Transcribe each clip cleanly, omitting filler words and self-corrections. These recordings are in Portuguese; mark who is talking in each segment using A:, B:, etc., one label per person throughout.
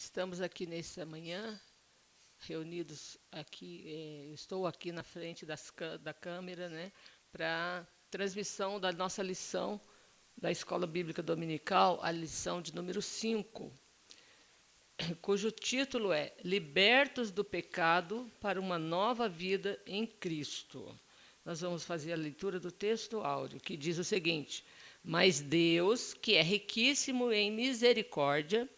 A: Estamos aqui nessa manhã, reunidos aqui, estou aqui na frente da câmera, né, para transmissão da nossa lição da Escola Bíblica Dominical, a lição de número 5, cujo título é Libertos do Pecado para uma Nova Vida em Cristo. Nós vamos fazer a leitura do texto áudio, que diz o seguinte: Mas Deus, que é riquíssimo em misericórdia,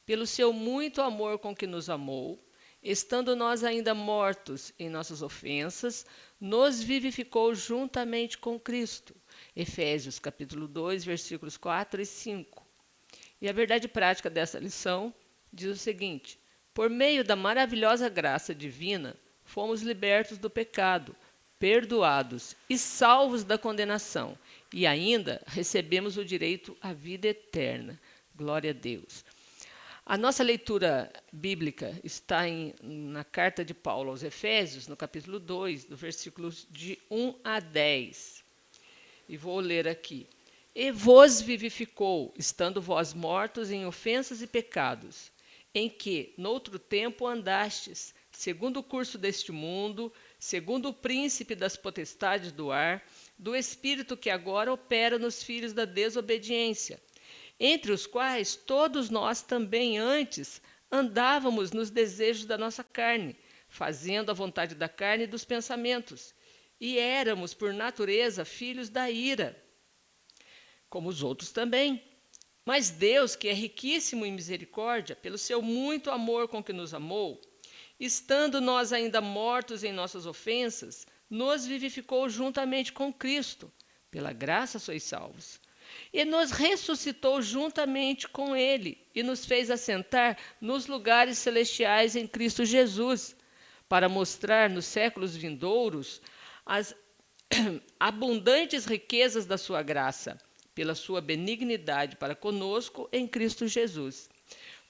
A: pelo seu muito amor com que nos amou, estando nós ainda mortos em nossas ofensas, nos vivificou juntamente com Cristo. Efésios capítulo 2, versículos 4 e 5. E a verdade prática dessa lição diz o seguinte: por meio da maravilhosa graça divina, fomos libertos do pecado, perdoados e salvos da condenação, e ainda recebemos o direito à vida eterna. Glória a Deus. A nossa leitura bíblica está na carta de Paulo aos Efésios, no capítulo 2, do versículos de 1 a 10. E vou ler aqui. E vos vivificou, estando vós mortos em ofensas e pecados, em que, noutro tempo, andastes, segundo o curso deste mundo, segundo o príncipe das potestades do ar, do espírito que agora opera nos filhos da desobediência, entre os quais todos nós também antes andávamos nos desejos da nossa carne, fazendo a vontade da carne e dos pensamentos, e éramos, por natureza, filhos da ira, como os outros também. Mas Deus, que é riquíssimo em misericórdia, pelo seu muito amor com que nos amou, estando nós ainda mortos em nossas ofensas, nos vivificou juntamente com Cristo. Pela graça sois salvos. E nos ressuscitou juntamente com Ele, e nos fez assentar nos lugares celestiais em Cristo Jesus, para mostrar nos séculos vindouros as abundantes riquezas da sua graça, pela sua benignidade para conosco em Cristo Jesus.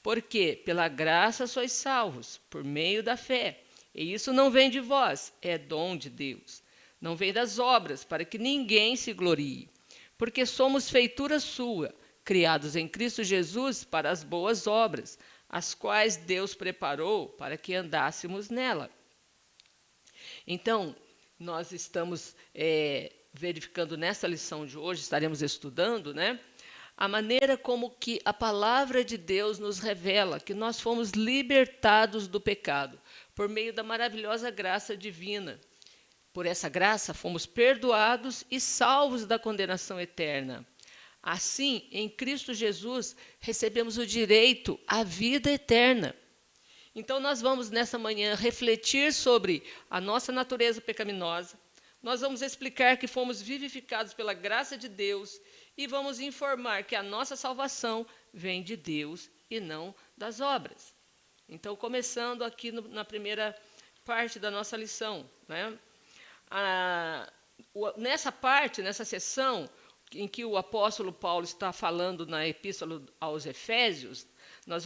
A: Porque pela graça sois salvos, por meio da fé. E isso não vem de vós, é dom de Deus. Não vem das obras, para que ninguém se glorie. Porque somos feitura sua, criados em Cristo Jesus para as boas obras, as quais Deus preparou para que andássemos nela. Então, nós estamos verificando nessa lição de hoje, estaremos estudando, né, a maneira como que a palavra de Deus nos revela que nós fomos libertados do pecado, por meio da maravilhosa graça divina. Por essa graça, fomos perdoados e salvos da condenação eterna. Assim, em Cristo Jesus, recebemos o direito à vida eterna. Então, nós vamos, nessa manhã, refletir sobre a nossa natureza pecaminosa. Nós vamos explicar que fomos vivificados pela graça de Deus e vamos informar que a nossa salvação vem de Deus e não das obras. Então, começando aqui na primeira parte da nossa lição, né? Nessa parte, nessa sessão em que o apóstolo Paulo está falando na epístola aos Efésios, nós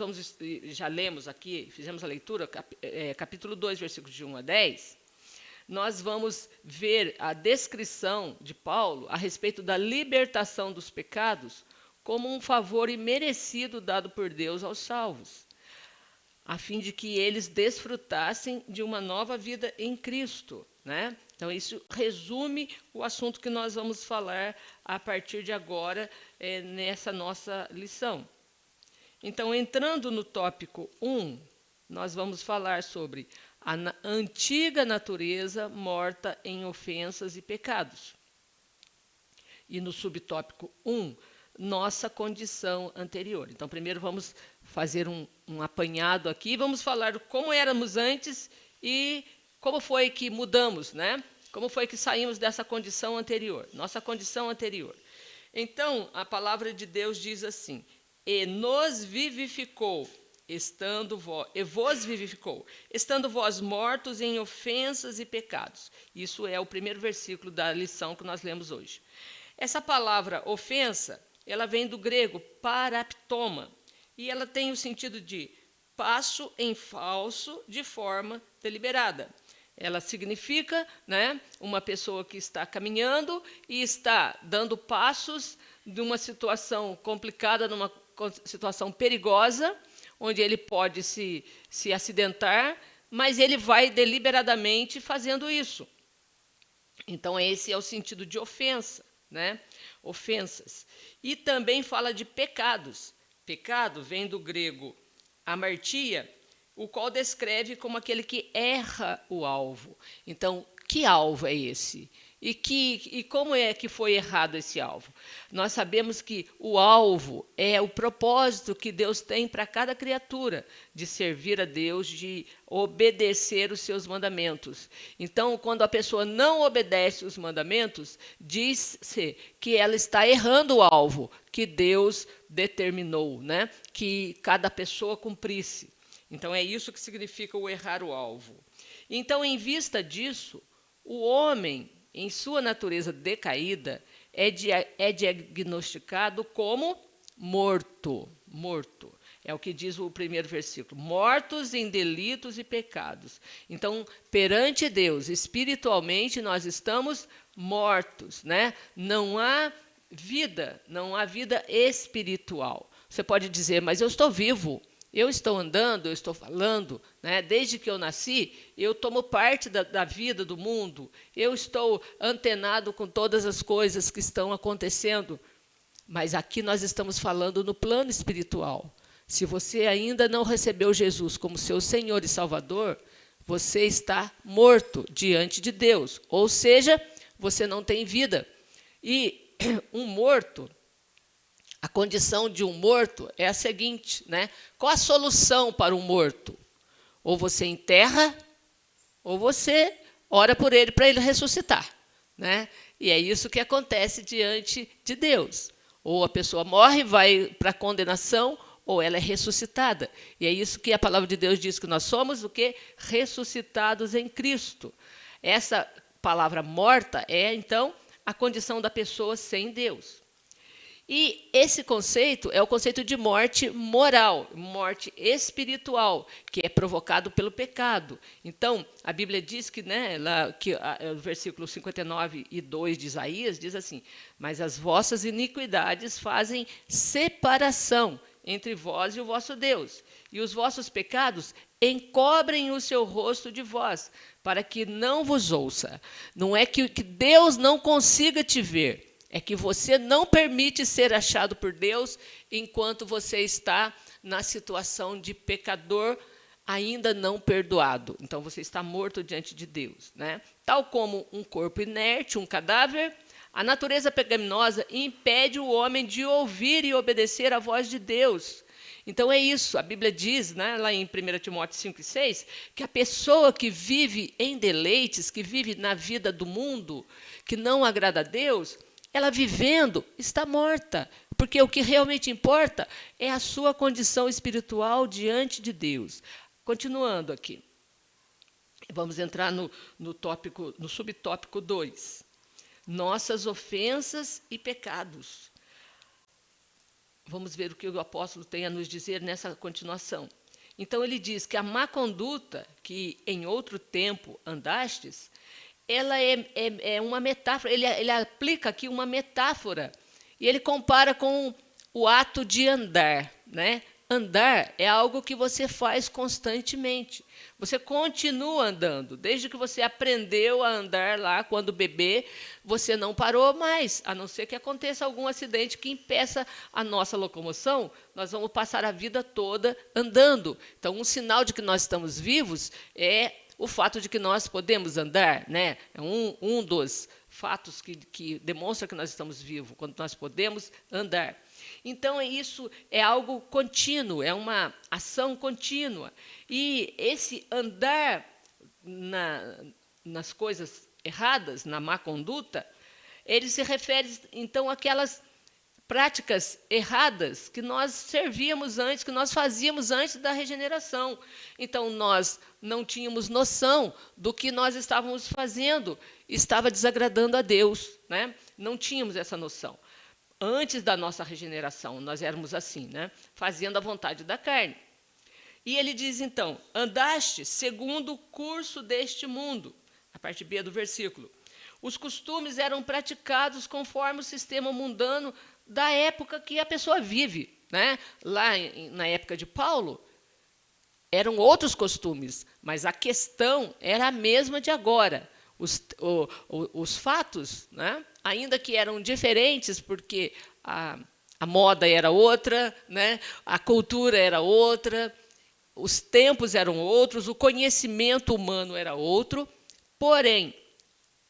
A: já lemos aqui, fizemos a leitura, capítulo 2, versículos de 1 a 10, nós vamos ver a descrição de Paulo a respeito da libertação dos pecados como um favor imerecido dado por Deus aos salvos, a fim de que eles desfrutassem de uma nova vida em Cristo, né? Então, isso resume o assunto que nós vamos falar a partir de agora nessa nossa lição. Então, entrando no tópico 1, nós vamos falar sobre a antiga natureza morta em ofensas e pecados. E no subtópico 1, nossa condição anterior. Então, primeiro vamos fazer um apanhado aqui, vamos falar como éramos antes e como foi que mudamos, né? Como foi que saímos dessa condição anterior, nossa condição anterior. Então, a palavra de Deus diz assim: e nos vivificou, vos vivificou, estando vós mortos em ofensas e pecados. Isso é o primeiro versículo da lição que nós lemos hoje. Essa palavra ofensa, ela vem do grego paraptoma, e ela tem o sentido de passo em falso de forma deliberada. Ela significa, né, uma pessoa que está caminhando e está dando passos de uma situação complicada, numa situação perigosa, onde ele pode se acidentar, mas ele vai deliberadamente fazendo isso. Então, esse é o sentido de ofensa, né? Ofensas. E também fala de pecados. Pecado vem do grego amartia, o qual descreve como aquele que erra o alvo. Então, que alvo é esse? E como é que foi errado esse alvo? Nós sabemos que o alvo é o propósito que Deus tem para cada criatura, de servir a Deus, de obedecer os seus mandamentos. Então, quando a pessoa não obedece os mandamentos, diz-se que ela está errando o alvo que Deus determinou, né? Que cada pessoa cumprisse. Então, é isso que significa o errar o alvo. Então, em vista disso, o homem, em sua natureza decaída, é diagnosticado como morto. Morto. É o que diz o primeiro versículo. Mortos em delitos e pecados. Então, perante Deus, espiritualmente, nós estamos mortos, né? Não há vida espiritual. Você pode dizer, mas eu estou vivo. Eu estou andando, eu estou falando, né? Desde que eu nasci, eu tomo parte da vida do mundo, eu estou antenado com todas as coisas que estão acontecendo. Mas aqui nós estamos falando no plano espiritual. Se você ainda não recebeu Jesus como seu Senhor e Salvador, você está morto diante de Deus. Ou seja, você não tem vida. E um morto... A condição de um morto é a seguinte, né? Qual a solução para um morto? Ou você enterra, ou você ora por ele para ele ressuscitar, né? E é isso que acontece diante de Deus. Ou a pessoa morre, vai para a condenação, ou ela é ressuscitada. E é isso que a palavra de Deus diz, que nós somos o quê? Ressuscitados em Cristo. Essa palavra morta é, então, a condição da pessoa sem Deus. E esse conceito é o conceito de morte moral, morte espiritual, que é provocado pelo pecado. Então, a Bíblia diz que, né, o versículo 59:2 de Isaías diz assim: mas as vossas iniquidades fazem separação entre vós e o vosso Deus, e os vossos pecados encobrem o seu rosto de vós, para que não vos ouça. Não é que Deus não consiga te ver, é que você não permite ser achado por Deus enquanto você está na situação de pecador ainda não perdoado. Então, você está morto diante de Deus, né? Tal como um corpo inerte, um cadáver, a natureza pecaminosa impede o homem de ouvir e obedecer à voz de Deus. Então, é isso. A Bíblia diz, né, lá em 1 Timóteo 5:6, que a pessoa que vive em deleites, que vive na vida do mundo, que não agrada a Deus, ela vivendo está morta, porque o que realmente importa é a sua condição espiritual diante de Deus. Continuando aqui, vamos entrar no subtópico 2. Nossas ofensas e pecados. Vamos ver o que o apóstolo tem a nos dizer nessa continuação. Então, ele diz que a má conduta que em outro tempo andastes, ela é uma metáfora, ele aplica aqui uma metáfora, e ele compara com o ato de andar, né? Andar é algo que você faz constantemente. Você continua andando. Desde que você aprendeu a andar lá, quando bebê, você não parou mais, a não ser que aconteça algum acidente que impeça a nossa locomoção, nós vamos passar a vida toda andando. Então, um sinal de que nós estamos vivos é o fato de que nós podemos andar, né? É um dos fatos que demonstra que nós estamos vivos, quando nós podemos andar. Então, isso é algo contínuo, é uma ação contínua. E esse andar nas coisas erradas, na má conduta, ele se refere, então, àquelas práticas erradas que nós servíamos antes, que nós fazíamos antes da regeneração. Então, nós não tínhamos noção do que nós estávamos fazendo, estava desagradando a Deus, né? Não tínhamos essa noção. Antes da nossa regeneração, nós éramos assim, né? Fazendo a vontade da carne. E ele diz, então, andaste segundo o curso deste mundo, a parte B do versículo. Os costumes eram praticados conforme o sistema mundano da época que a pessoa vive, né? Lá na época de Paulo, eram outros costumes, mas a questão era a mesma de agora. Os fatos, né, ainda que eram diferentes, porque a moda era outra, né, a cultura era outra, os tempos eram outros, o conhecimento humano era outro, porém,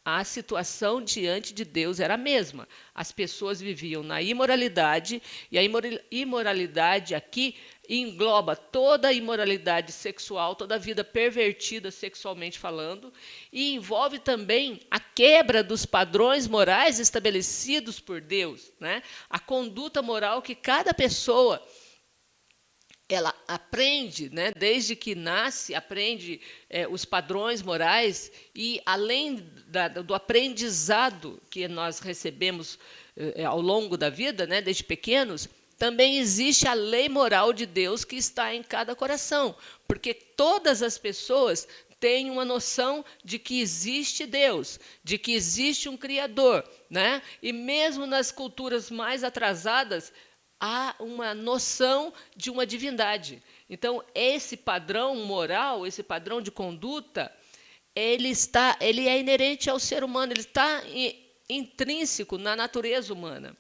A: a situação diante de Deus era a mesma. As pessoas viviam na imoralidade, e a imoralidade aqui engloba toda a imoralidade sexual, toda a vida pervertida sexualmente falando, e envolve também a quebra dos padrões morais estabelecidos por Deus, né? A conduta moral que cada pessoa ela aprende, né, desde que nasce, aprende os padrões morais, e além do aprendizado que nós recebemos ao longo da vida, né, desde pequenos, também existe a lei moral de Deus que está em cada coração, porque todas as pessoas têm uma noção de que existe Deus, de que existe um Criador, né? E mesmo nas culturas mais atrasadas, há uma noção de uma divindade. Então, esse padrão moral, esse padrão de conduta, ele é inerente ao ser humano, ele está intrínseco na natureza humana.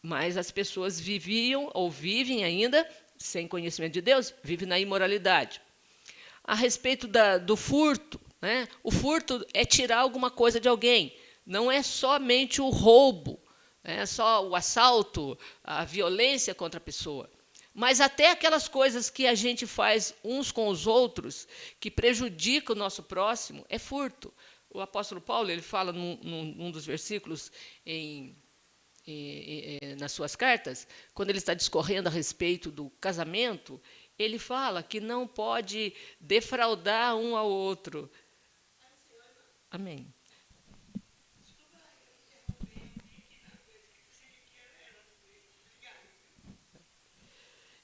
A: Mas as pessoas viviam ou vivem ainda, sem conhecimento de Deus, vivem na imoralidade. A respeito do furto, né? O furto é tirar alguma coisa de alguém, não é somente o roubo, é só o assalto, a violência contra a pessoa. Mas até aquelas coisas que a gente faz uns com os outros, que prejudicam o nosso próximo, é furto. O apóstolo Paulo ele fala num dos versículos nas suas cartas, quando ele está discorrendo a respeito do casamento, ele fala que não pode defraudar um ao outro. Amém.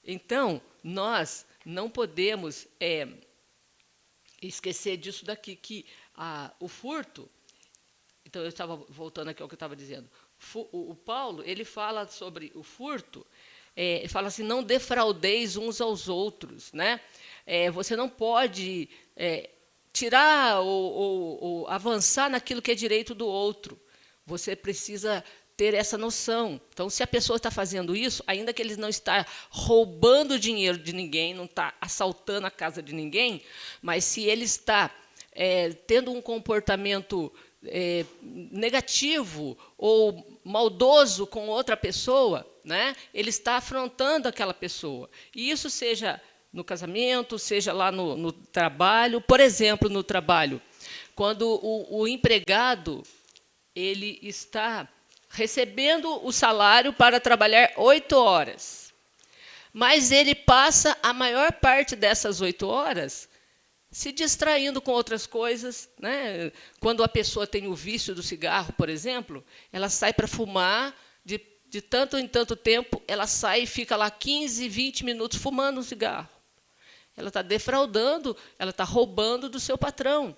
A: Então, nós não podemos esquecer disso daqui, que o furto... Então, eu estava voltando aqui ao que eu estava dizendo. O Paulo ele fala sobre o furto, fala assim, não defraudeis uns aos outros. Né? Você não pode tirar ou avançar naquilo que é direito do outro. Você precisa ter essa noção. Então, se a pessoa está fazendo isso, ainda que ele não está roubando dinheiro de ninguém, não está assaltando a casa de ninguém, mas se ele está tendo um comportamento negativo ou maldoso com outra pessoa, né, ele está afrontando aquela pessoa. E isso seja no casamento, seja lá no trabalho. Por exemplo, no trabalho, quando o empregado ele está recebendo o salário para trabalhar 8 horas. Mas ele passa a maior parte dessas 8 horas se distraindo com outras coisas. Né? Quando a pessoa tem o vício do cigarro, por exemplo, ela sai para fumar, de tanto em tanto tempo, ela sai e fica lá 15, 20 minutos fumando um cigarro. Ela está defraudando, ela está roubando do seu patrão.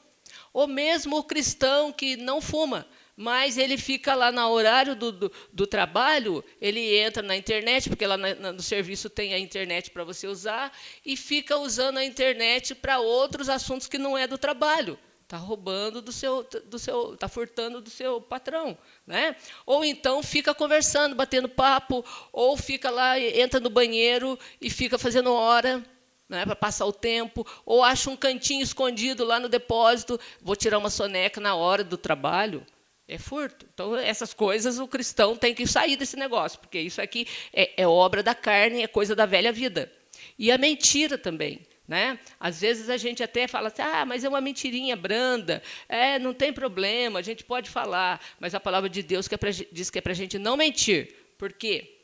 A: Ou mesmo o cristão que não fuma, mas ele fica lá no horário do trabalho, ele entra na internet, porque lá no serviço tem a internet para você usar, e fica usando a internet para outros assuntos que não é do trabalho. Está roubando está furtando do seu patrão. Né? Ou então fica conversando, batendo papo, ou fica lá, entra no banheiro e fica fazendo hora, né, para passar o tempo, ou acha um cantinho escondido lá no depósito, vou tirar uma soneca na hora do trabalho. É furto. Então, essas coisas o cristão tem que sair desse negócio, porque isso aqui é obra da carne, é coisa da velha vida. E a mentira também. Né? Às vezes a gente até fala assim, mas é uma mentirinha branda, não tem problema, a gente pode falar, mas a palavra de Deus diz que é para a gente não mentir. Por quê?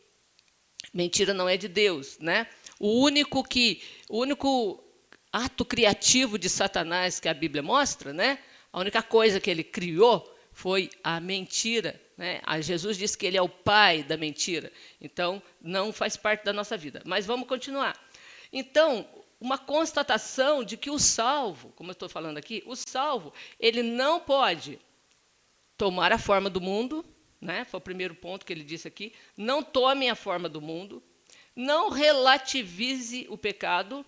A: Mentira não é de Deus. Né? O único ato criativo de Satanás que a Bíblia mostra, né? A única coisa que ele criou foi a mentira. Né? Jesus disse que ele é o pai da mentira. Então, não faz parte da nossa vida. Mas vamos continuar. Então, uma constatação de que o salvo, como eu estou falando aqui, o salvo, ele não pode tomar a forma do mundo, né? Foi o primeiro ponto que ele disse aqui, não tome a forma do mundo, não relativize o pecado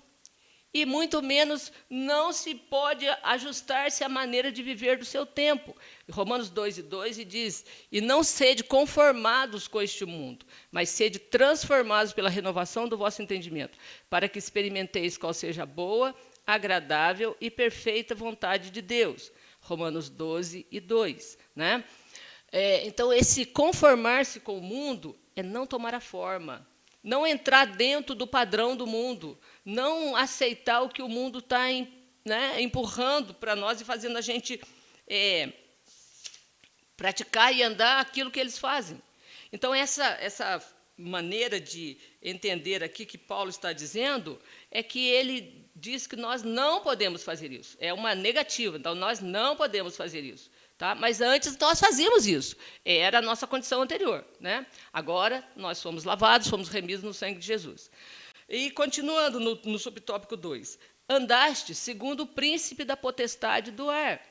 A: e muito menos não se pode ajustar-se à maneira de viver do seu tempo. Romanos 2:2 e diz: e não sede conformados com este mundo, mas sede transformados pela renovação do vosso entendimento, para que experimenteis qual seja a boa, agradável e perfeita vontade de Deus. Romanos 12:2. Né? Então, esse conformar-se com o mundo é não tomar a forma, não entrar dentro do padrão do mundo, não aceitar o que o mundo está empurrando para nós e fazendo a gente praticar e andar aquilo que eles fazem. Então, essa maneira de entender aqui que Paulo está dizendo é que ele diz que nós não podemos fazer isso. É uma negativa, então nós não podemos fazer isso. Tá? Mas antes nós fazíamos isso. Era a nossa condição anterior. Né? Agora nós somos lavados, fomos remidos no sangue de Jesus. E continuando no subtópico 2. Andaste segundo o príncipe da potestade do ar.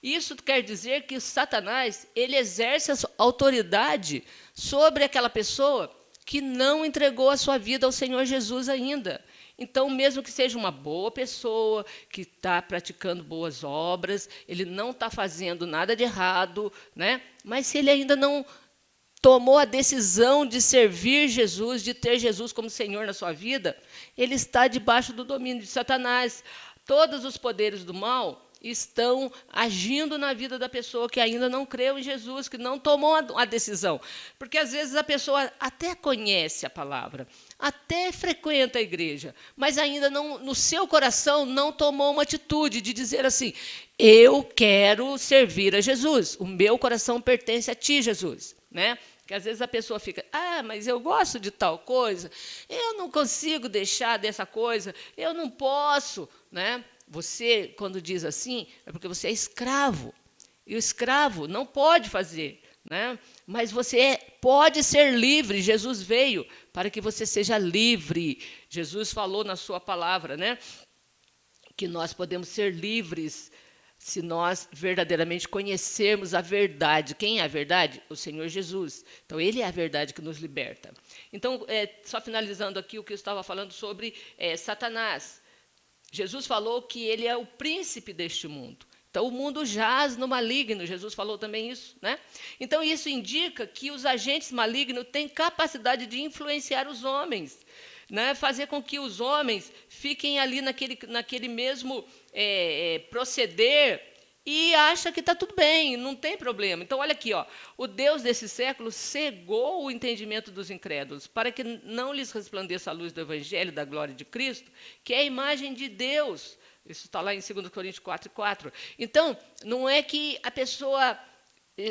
A: Isso quer dizer que Satanás ele exerce a autoridade sobre aquela pessoa que não entregou a sua vida ao Senhor Jesus ainda. Então, mesmo que seja uma boa pessoa, que está praticando boas obras, ele não está fazendo nada de errado, né? Mas se ele ainda não tomou a decisão de servir Jesus, de ter Jesus como Senhor na sua vida, ele está debaixo do domínio de Satanás. Todos os poderes do mal estão agindo na vida da pessoa que ainda não creu em Jesus, que não tomou a decisão. Porque, às vezes, a pessoa até conhece a palavra, até frequenta a igreja, mas ainda não, no seu coração não tomou uma atitude de dizer assim: eu quero servir a Jesus, o meu coração pertence a ti, Jesus. Né? Porque, às vezes, a pessoa fica: mas eu gosto de tal coisa, eu não consigo deixar dessa coisa, eu não posso, né? Você, quando diz assim, é porque você é escravo. E o escravo não pode fazer. Né? Mas você pode ser livre. Jesus veio para que você seja livre. Jesus falou na sua palavra, né, que nós podemos ser livres se nós verdadeiramente conhecermos a verdade. Quem é a verdade? O Senhor Jesus. Então, ele é a verdade que nos liberta. Então, só finalizando aqui o que eu estava falando sobre Satanás. Jesus falou que ele é o príncipe deste mundo. Então, o mundo jaz no maligno. Jesus falou também isso. Né? Então, isso indica que os agentes malignos têm capacidade de influenciar os homens, né? Fazer com que os homens fiquem ali naquele mesmo proceder e acha que está tudo bem, não tem problema. Então, olha aqui, ó, o Deus desse século cegou o entendimento dos incrédulos, para que não lhes resplandeça a luz do Evangelho, da glória de Cristo, que é a imagem de Deus. Isso está lá em 2 Coríntios 4:4. Então, não é que a pessoa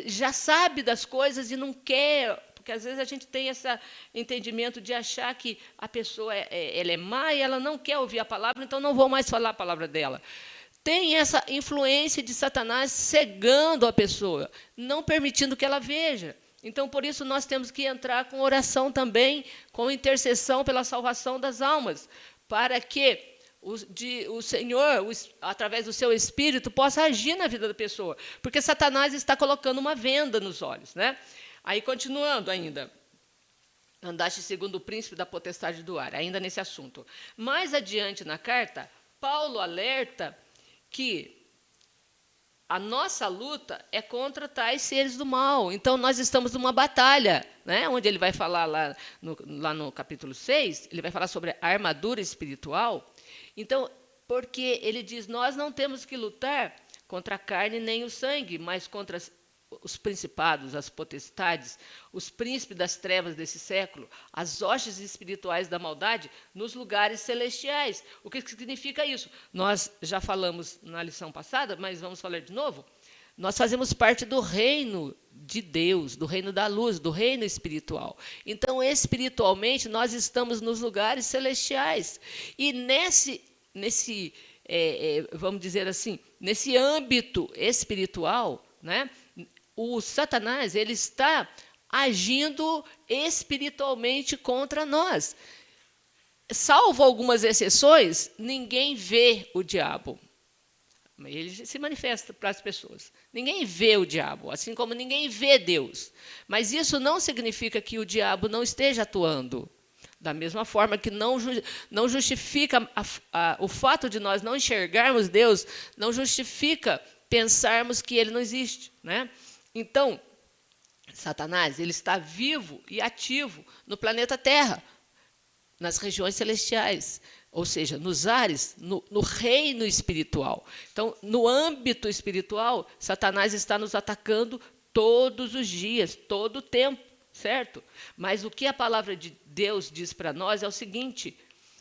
A: já sabe das coisas e não quer, porque às vezes a gente tem esse entendimento de achar que a pessoa ela é má e ela não quer ouvir a palavra, então não vou mais falar a palavra dela. Tem essa influência de Satanás cegando a pessoa, não permitindo que ela veja. Então, por isso, nós temos que entrar com oração também, com intercessão pela salvação das almas, para que o Senhor, através do seu Espírito, possa agir na vida da pessoa. Porque Satanás está colocando uma venda nos olhos. Né? Aí, continuando ainda. Andaste segundo o príncipe da potestade do ar, ainda nesse assunto. Mais adiante na carta, Paulo alerta que a nossa luta é contra tais seres do mal. Então, nós estamos numa batalha, né? Onde ele vai falar lá no capítulo 6, ele vai falar sobre a armadura espiritual. Então, porque ele diz, nós não temos que lutar contra a carne nem o sangue, mas contra os principados, as potestades, os príncipes das trevas desse século, as hostes espirituais da maldade nos lugares celestiais. O que significa isso? Nós já falamos na lição passada, mas vamos falar de novo. Nós fazemos parte do reino de Deus, do reino da luz, do reino espiritual. Então, espiritualmente, nós estamos nos lugares celestiais. E vamos dizer assim, nesse âmbito espiritual, né? O Satanás ele está agindo espiritualmente contra nós. Salvo algumas exceções, ninguém vê o diabo. Ele se manifesta para as pessoas. Ninguém vê o diabo, assim como ninguém vê Deus. Mas isso não significa que o diabo não esteja atuando. Da mesma forma que não justifica o fato de nós não enxergarmos Deus, não justifica pensarmos que Ele não existe, né? Então, Satanás, ele está vivo e ativo no planeta Terra, nas regiões celestiais, ou seja, nos ares, no reino espiritual. Então, no âmbito espiritual, Satanás está nos atacando todos os dias, todo o tempo, certo? Mas o que a palavra de Deus diz para nós é o seguinte: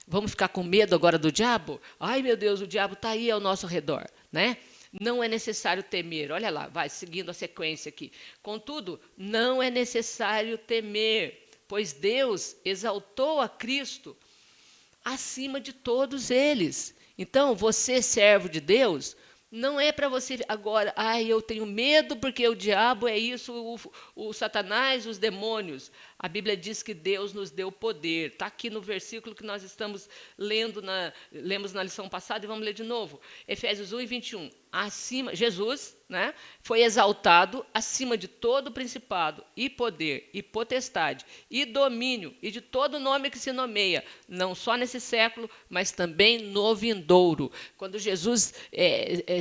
A: vamos ficar com medo agora do diabo? Ai, meu Deus, o diabo está aí ao nosso redor, né? Não é necessário temer. Olha lá, vai seguindo a sequência aqui. Contudo, não é necessário temer, pois Deus exaltou a Cristo acima de todos eles. Então, você, servo de Deus, não é para você agora, eu tenho medo porque o diabo é isso, o Satanás, os demônios. A Bíblia diz que Deus nos deu poder. Está aqui no versículo que nós estamos lemos na lição passada e vamos ler de novo. Efésios 1:21. Jesus, né, foi exaltado acima de todo principado e poder e potestade e domínio e de todo nome que se nomeia, não só nesse século, mas também no vindouro. Quando Jesus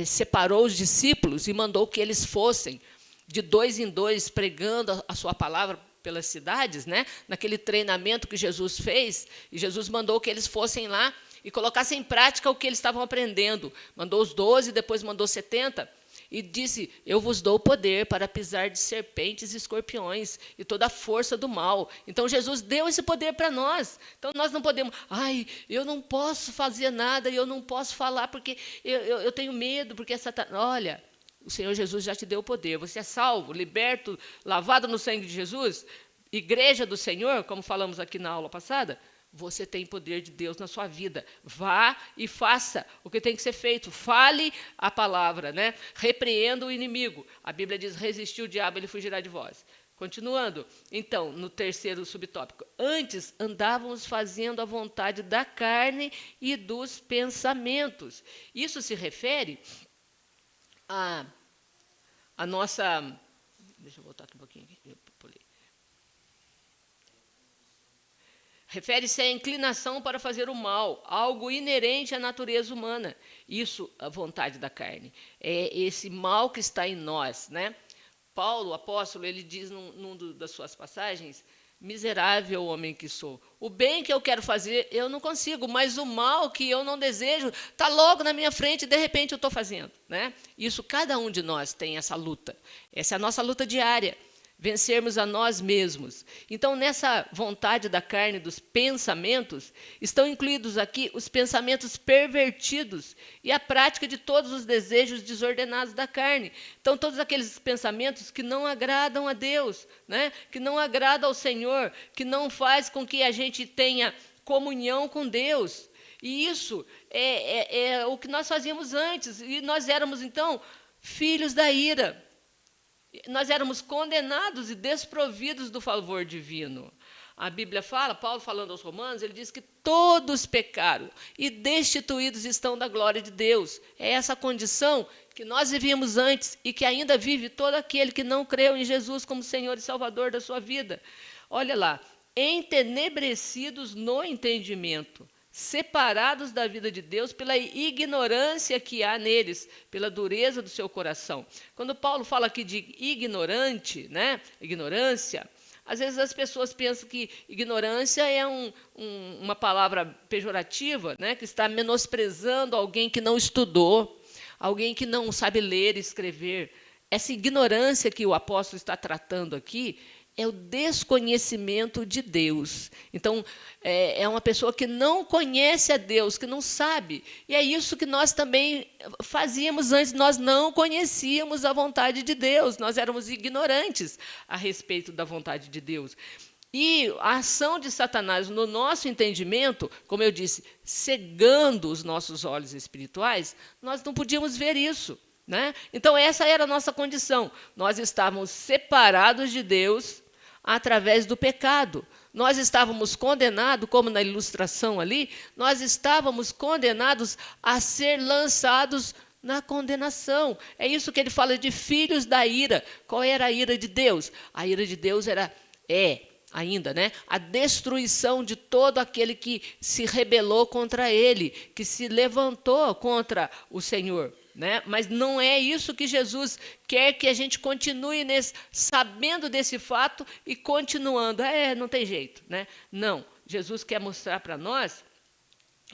A: separou os discípulos e mandou que eles fossem de 2 em 2 pregando a sua palavra pelas cidades, né? Naquele treinamento que Jesus fez, e Jesus mandou que eles fossem lá e colocassem em prática o que eles estavam aprendendo. Mandou os 12, depois mandou 70, e disse: eu vos dou poder para pisar de serpentes e escorpiões e toda a força do mal. Então, Jesus deu esse poder para nós. Então, nós não podemos, eu não posso fazer nada, eu não posso falar porque eu tenho medo, porque Satanás... Olha, o Senhor Jesus já te deu o poder. Você é salvo, liberto, lavado no sangue de Jesus, igreja do Senhor, como falamos aqui na aula passada. Você tem poder de Deus na sua vida. Vá e faça o que tem que ser feito. Fale a palavra, né? Repreenda o inimigo. A Bíblia diz: resistir o diabo, ele fugirá de vós. Continuando, então, no terceiro subtópico. Antes andávamos fazendo a vontade da carne e dos pensamentos. Isso se refere a nossa... Deixa eu voltar aqui um pouquinho. Eu pulei. Refere-se à inclinação para fazer o mal, algo inerente à natureza humana. Isso, a vontade da carne. É esse mal que está em nós, né? Paulo, o apóstolo, ele diz num das suas passagens: miserável homem que sou. O bem que eu quero fazer, eu não consigo, mas o mal que eu não desejo está logo na minha frente e, de repente, eu estou fazendo, né? Isso, cada um de nós tem essa luta. Essa é a nossa luta diária. Vencermos a nós mesmos. Então, nessa vontade da carne, dos pensamentos, estão incluídos aqui os pensamentos pervertidos e a prática de todos os desejos desordenados da carne. Então, todos aqueles pensamentos que não agradam a Deus, né? Que não agradam ao Senhor, que não faz com que a gente tenha comunhão com Deus. E isso é o que nós fazíamos antes. E nós éramos, então, filhos da ira. Nós éramos condenados e desprovidos do favor divino. A Bíblia fala, Paulo falando aos Romanos, ele diz que todos pecaram e destituídos estão da glória de Deus. É essa condição que nós vivíamos antes e que ainda vive todo aquele que não creu em Jesus como Senhor e Salvador da sua vida. Olha lá, entenebrecidos no entendimento, separados da vida de Deus pela ignorância que há neles, pela dureza do seu coração. Quando Paulo fala aqui de ignorante, né? Ignorância, às vezes as pessoas pensam que ignorância é uma palavra pejorativa, né? Que está menosprezando alguém que não estudou, alguém que não sabe ler e escrever. Essa ignorância que o apóstolo está tratando aqui é o desconhecimento de Deus. Então, é uma pessoa que não conhece a Deus, que não sabe. E é isso que nós também fazíamos antes. Nós não conhecíamos a vontade de Deus. Nós éramos ignorantes a respeito da vontade de Deus. E a ação de Satanás no nosso entendimento, como eu disse, cegando os nossos olhos espirituais, nós não podíamos ver isso, né? Então, essa era a nossa condição. Nós estávamos separados de Deus através do pecado. Nós estávamos condenados, como na ilustração ali, nós estávamos condenados a ser lançados na condenação. É isso que ele fala de filhos da ira. Qual era a ira de Deus? A ira de Deus ainda, né? A destruição de todo aquele que se rebelou contra ele, que se levantou contra o Senhor, né? Mas não é isso que Jesus quer que a gente continue sabendo desse fato e continuando. Não tem jeito, né? Não, Jesus quer mostrar para nós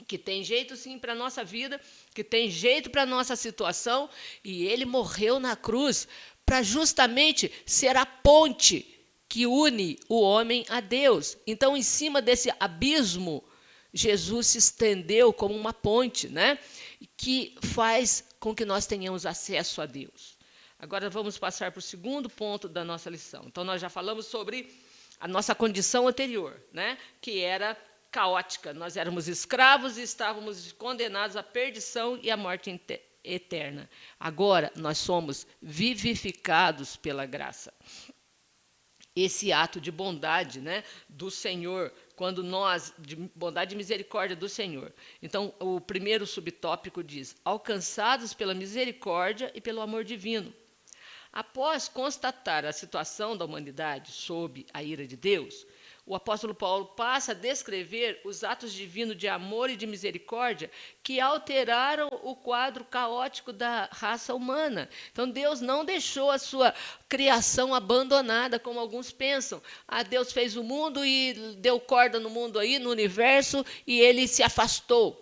A: que tem jeito sim para a nossa vida, que tem jeito para a nossa situação, e ele morreu na cruz para justamente ser a ponte que une o homem a Deus. Então, em cima desse abismo, Jesus se estendeu como uma ponte, né? Que faz com que nós tenhamos acesso a Deus. Agora vamos passar para o segundo ponto da nossa lição. Então, nós já falamos sobre a nossa condição anterior, né? Que era caótica. Nós éramos escravos e estávamos condenados à perdição e à morte eterna. Agora, nós somos vivificados pela graça. Esse ato de bondade, né, do Senhor, de bondade e misericórdia do Senhor. Então, o primeiro subtópico diz: alcançados pela misericórdia e pelo amor divino. Após constatar a situação da humanidade sob a ira de Deus, o apóstolo Paulo passa a descrever os atos divinos de amor e de misericórdia que alteraram o quadro caótico da raça humana. Então, Deus não deixou a sua criação abandonada, como alguns pensam. Deus fez o mundo e deu corda no mundo aí, no universo, e ele se afastou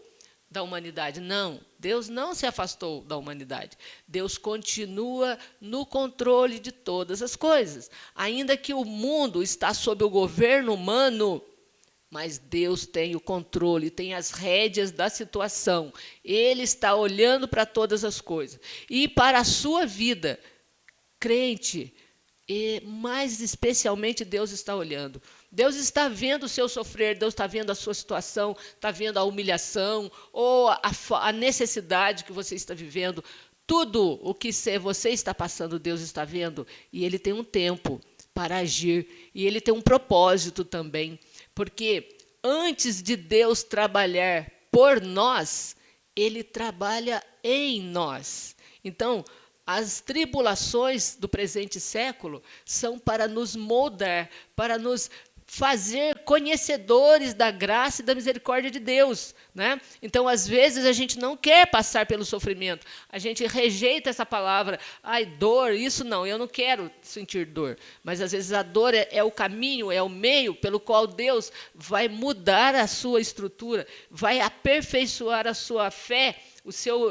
A: da humanidade. Não, Deus não se afastou da humanidade. Deus continua no controle de todas as coisas. Ainda que o mundo está sob o governo humano, mas Deus tem o controle, tem as rédeas da situação. Ele está olhando para todas as coisas. E para a sua vida, crente, e mais especialmente Deus está olhando. Deus está vendo o seu sofrer, Deus está vendo a sua situação, está vendo a humilhação ou a necessidade que você está vivendo. Tudo o que você está passando, Deus está vendo. E Ele tem um tempo para agir. E Ele tem um propósito também. Porque antes de Deus trabalhar por nós, Ele trabalha em nós. Então, as tribulações do presente século são para nos moldar, para nos fazer conhecedores da graça e da misericórdia de Deus, né? Então, às vezes, a gente não quer passar pelo sofrimento, a gente rejeita essa palavra, dor, isso não, eu não quero sentir dor. Mas, às vezes, a dor é o caminho, é o meio pelo qual Deus vai mudar a sua estrutura, vai aperfeiçoar a sua fé,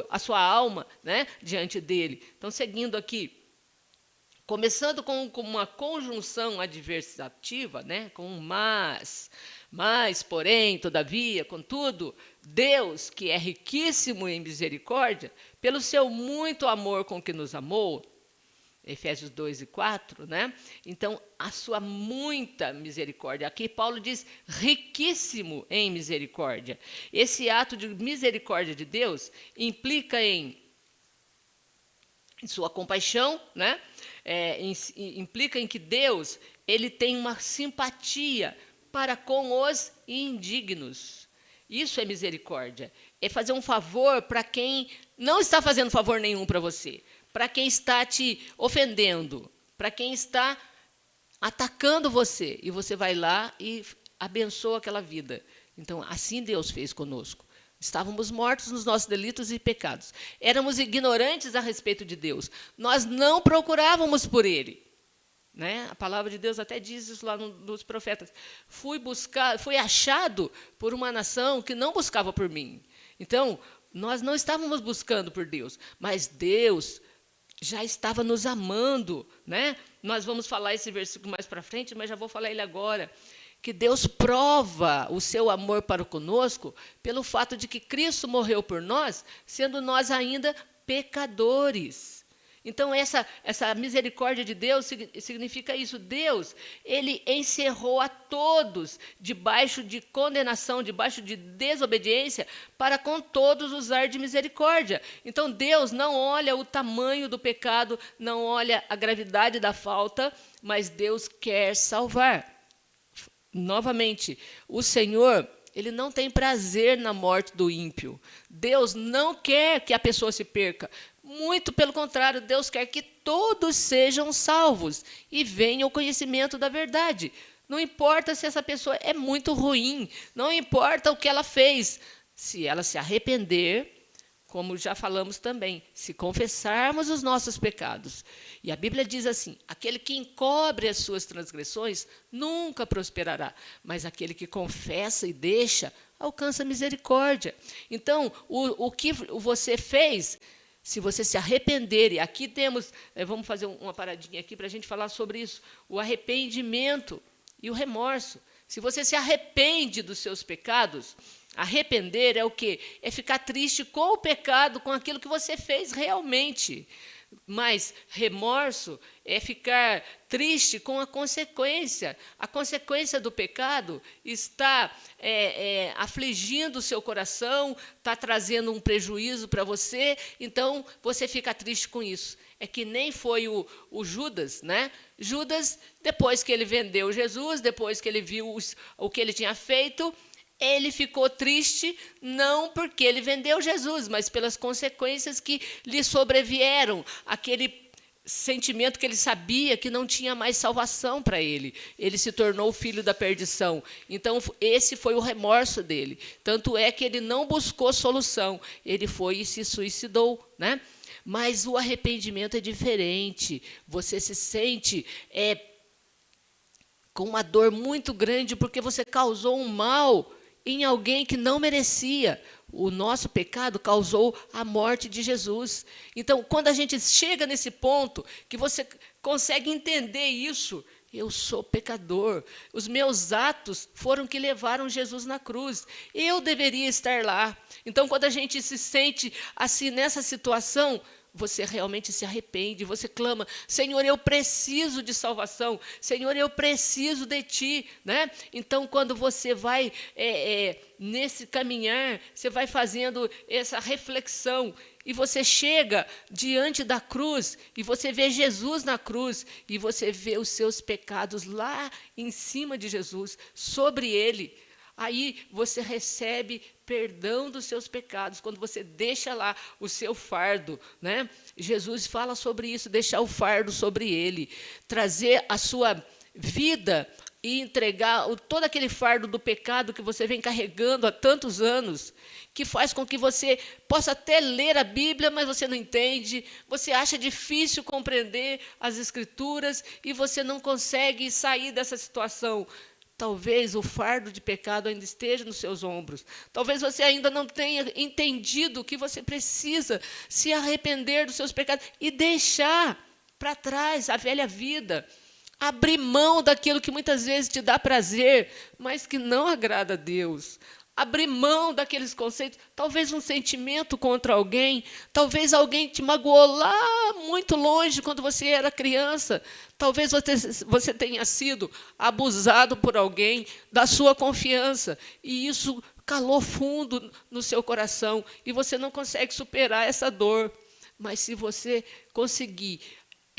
A: a sua alma, né, diante dele. Então, seguindo aqui, começando com uma conjunção adversativa, né, com um mas, porém, todavia, contudo, Deus, que é riquíssimo em misericórdia, pelo seu muito amor com que nos amou, Efésios 2:4, né? Então, a sua muita misericórdia. Aqui Paulo diz riquíssimo em misericórdia. Esse ato de misericórdia de Deus implica em sua compaixão, né? Implica em que Deus ele tem uma simpatia para com os indignos. Isso é misericórdia. É fazer um favor para quem não está fazendo favor nenhum para você, para quem está te ofendendo, para quem está atacando você. E você vai lá e abençoa aquela vida. Então, assim Deus fez conosco. Estávamos mortos nos nossos delitos e pecados. Éramos ignorantes a respeito de Deus. Nós não procurávamos por Ele. Né? A palavra de Deus até diz isso lá nos profetas. Fui achado por uma nação que não buscava por mim. Então, nós não estávamos buscando por Deus, mas Deus já estava nos amando. Né? Nós vamos falar esse versículo mais para frente, mas já vou falar ele agora. Que Deus prova o seu amor para conosco pelo fato de que Cristo morreu por nós, sendo nós ainda pecadores. Então, essa misericórdia de Deus significa isso. Deus, Ele encerrou a todos debaixo de condenação, debaixo de desobediência, para com todos usar de misericórdia. Então, Deus não olha o tamanho do pecado, não olha a gravidade da falta, mas Deus quer salvar. Novamente, o Senhor, Ele não tem prazer na morte do ímpio. Deus não quer que a pessoa se perca. Muito pelo contrário, Deus quer que todos sejam salvos e venham ao conhecimento da verdade. Não importa se essa pessoa é muito ruim, não importa o que ela fez. Se ela se arrepender, como já falamos também, se confessarmos os nossos pecados. E a Bíblia diz assim: aquele que encobre as suas transgressões nunca prosperará, mas aquele que confessa e deixa alcança misericórdia. Então, o que você fez, se você se arrepender, e aqui temos, vamos fazer uma paradinha aqui para a gente falar sobre isso, o arrependimento e o remorso. Se você se arrepende dos seus pecados, arrepender é o quê? É ficar triste com o pecado, com aquilo que você fez realmente. Mas remorso é ficar triste com a consequência. A consequência do pecado está afligindo o seu coração, está trazendo um prejuízo para você, então você fica triste com isso. É que nem foi o Judas, né? Judas, depois que ele vendeu Jesus, depois que ele viu o que ele tinha feito, ele ficou triste, não porque ele vendeu Jesus, mas pelas consequências que lhe sobrevieram, aquele sentimento que ele sabia que não tinha mais salvação para ele. Ele se tornou o filho da perdição. Então, esse foi o remorso dele. Tanto é que ele não buscou solução, ele foi e se suicidou, né? Mas o arrependimento é diferente. Você se sente com uma dor muito grande porque você causou um mal em alguém que não merecia. O nosso pecado causou a morte de Jesus. Então, quando a gente chega nesse ponto, que você consegue entender isso, eu sou pecador, os meus atos foram que levaram Jesus na cruz, eu deveria estar lá. Então, quando a gente se sente assim nessa situação, você realmente se arrepende, você clama: Senhor, eu preciso de salvação, Senhor, eu preciso de Ti, né? Então, quando você vai nesse caminhar, você vai fazendo essa reflexão, e você chega diante da cruz, e você vê Jesus na cruz, e você vê os seus pecados lá em cima de Jesus, sobre Ele. Aí você recebe perdão dos seus pecados, quando você deixa lá o seu fardo, né? Jesus fala sobre isso, deixar o fardo sobre ele, trazer a sua vida e entregar todo aquele fardo do pecado que você vem carregando há tantos anos, que faz com que você possa até ler a Bíblia, mas você não entende, você acha difícil compreender as Escrituras e você não consegue sair dessa situação. Talvez o fardo de pecado ainda esteja nos seus ombros. Talvez você ainda não tenha entendido que você precisa se arrepender dos seus pecados e deixar para trás a velha vida. Abrir mão daquilo que muitas vezes te dá prazer, mas que não agrada a Deus. Abrir mão daqueles conceitos, talvez um sentimento contra alguém, talvez alguém te magoou lá muito longe quando você era criança, talvez você tenha sido abusado por alguém da sua confiança, e isso calou fundo no seu coração, e você não consegue superar essa dor. Mas se você conseguir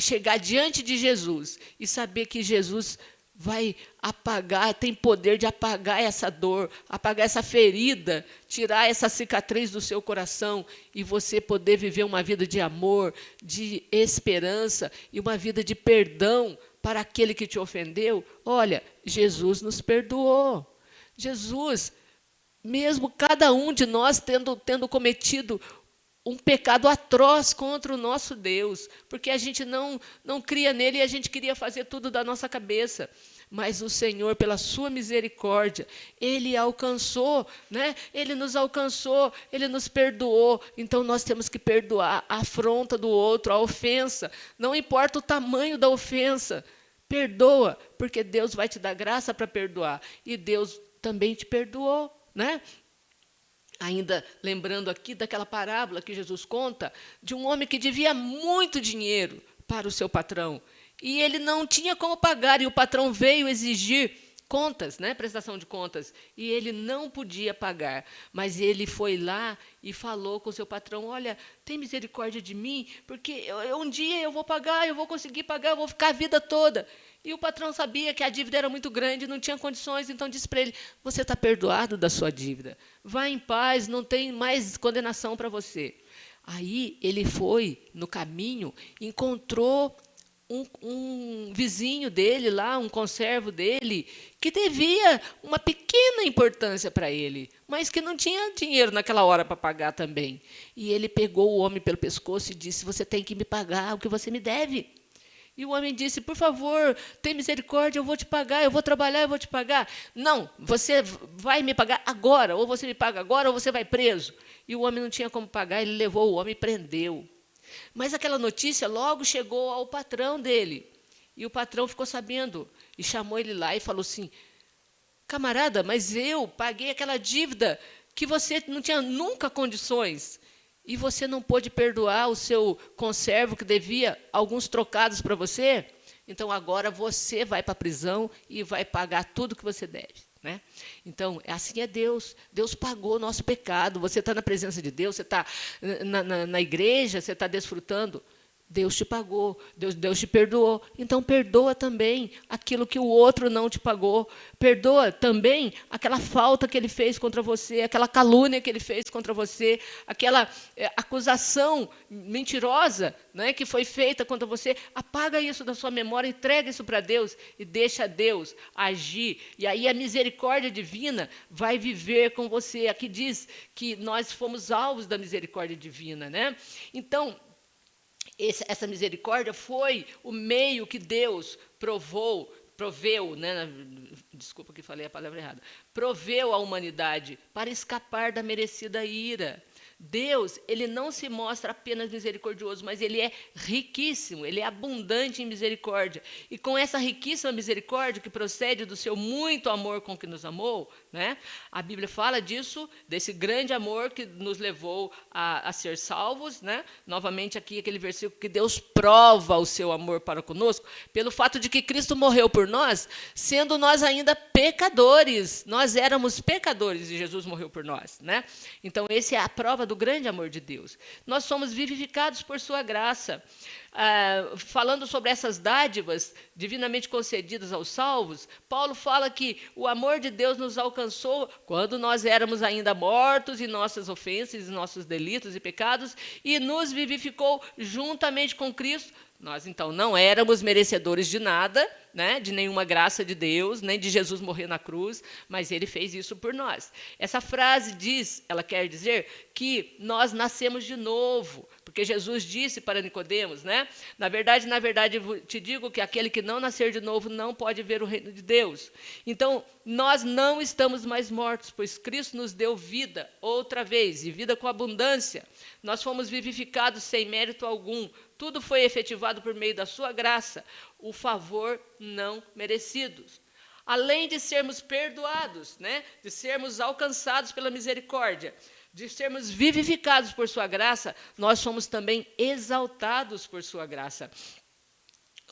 A: chegar diante de Jesus e saber que Jesus vai apagar, tem poder de apagar essa dor, apagar essa ferida, tirar essa cicatriz do seu coração e você poder viver uma vida de amor, de esperança e uma vida de perdão para aquele que te ofendeu. Olha, Jesus nos perdoou. Jesus, mesmo cada um de nós tendo cometido um pecado atroz contra o nosso Deus, porque a gente não cria nele e a gente queria fazer tudo da nossa cabeça. Mas o Senhor, pela sua misericórdia, Ele alcançou, né? Ele nos alcançou, Ele nos perdoou. Então, nós temos que perdoar a afronta do outro, a ofensa. Não importa o tamanho da ofensa, perdoa, porque Deus vai te dar graça para perdoar. E Deus também te perdoou, né? Ainda lembrando aqui daquela parábola que Jesus conta, de um homem que devia muito dinheiro para o seu patrão. E ele não tinha como pagar, e o patrão veio exigir contas, né, prestação de contas, e ele não podia pagar. Mas ele foi lá e falou com o seu patrão: olha, tem misericórdia de mim, porque um dia eu vou pagar, eu vou conseguir pagar, eu vou ficar a vida toda. E o patrão sabia que a dívida era muito grande, não tinha condições, então disse para ele: você está perdoado da sua dívida, vá em paz, não tem mais condenação para você. Aí ele foi no caminho, encontrou um vizinho dele lá, um conservo dele, que devia uma pequena importância para ele, mas que não tinha dinheiro naquela hora para pagar também. E ele pegou o homem pelo pescoço e disse: você tem que me pagar o que você me deve. E o homem disse: por favor, tem misericórdia, eu vou te pagar, eu vou trabalhar, eu vou te pagar. Não, você vai me pagar agora, ou você me paga agora, ou você vai preso. E o homem não tinha como pagar, ele levou o homem e prendeu. Mas aquela notícia logo chegou ao patrão dele. E o patrão ficou sabendo e chamou ele lá e falou assim: camarada, mas eu paguei aquela dívida que você não tinha nunca condições. E você não pôde perdoar o seu conservo que devia alguns trocados para você? Então agora você vai para a prisão e vai pagar tudo que você deve. Né? Então, assim é Deus. Deus pagou o nosso pecado. Você está na presença de Deus, você está na igreja, você está desfrutando. Deus te pagou, Deus te perdoou. Então, perdoa também aquilo que o outro não te pagou. Perdoa também aquela falta que ele fez contra você, aquela calúnia que ele fez contra você, aquela acusação mentirosa, né, que foi feita contra você. Apaga isso da sua memória, entrega isso para Deus e deixa Deus agir. E aí a misericórdia divina vai viver com você. Aqui diz que nós fomos alvos da misericórdia divina. Né? Então, essa misericórdia foi o meio que Deus proveu, né? Desculpa que falei a palavra errada, proveu à humanidade para escapar da merecida ira. Deus, ele não se mostra apenas misericordioso, mas ele é riquíssimo, ele é abundante em misericórdia. E com essa riquíssima misericórdia que procede do seu muito amor com que nos amou, né? A Bíblia fala disso, desse grande amor que nos levou a ser salvos. Né? Novamente aqui aquele versículo que Deus prova o seu amor para conosco, pelo fato de que Cristo morreu por nós, sendo nós ainda pecadores. Nós éramos pecadores e Jesus morreu por nós. Né? Então, essa é a prova do grande amor de Deus. Nós somos vivificados por sua graça. Falando sobre essas dádivas divinamente concedidas aos salvos, Paulo fala que o amor de Deus nos alcançou quando nós éramos ainda mortos em nossas ofensas, em nossos delitos e pecados, e nos vivificou juntamente com Cristo. Nós, então, não éramos merecedores de nada, né, de nenhuma graça de Deus, nem de Jesus morrer na cruz, mas ele fez isso por nós. Essa frase ela quer dizer que nós nascemos de novo, porque Jesus disse para Nicodemos, né, na verdade, te digo que aquele que não nascer de novo não pode ver o reino de Deus. Então, nós não estamos mais mortos, pois Cristo nos deu vida outra vez, e vida com abundância. Nós fomos vivificados sem mérito algum. Tudo foi efetivado por meio da sua graça, o favor não merecido. Além de sermos perdoados, né, de sermos alcançados pela misericórdia, de sermos vivificados por sua graça, nós somos também exaltados por sua graça.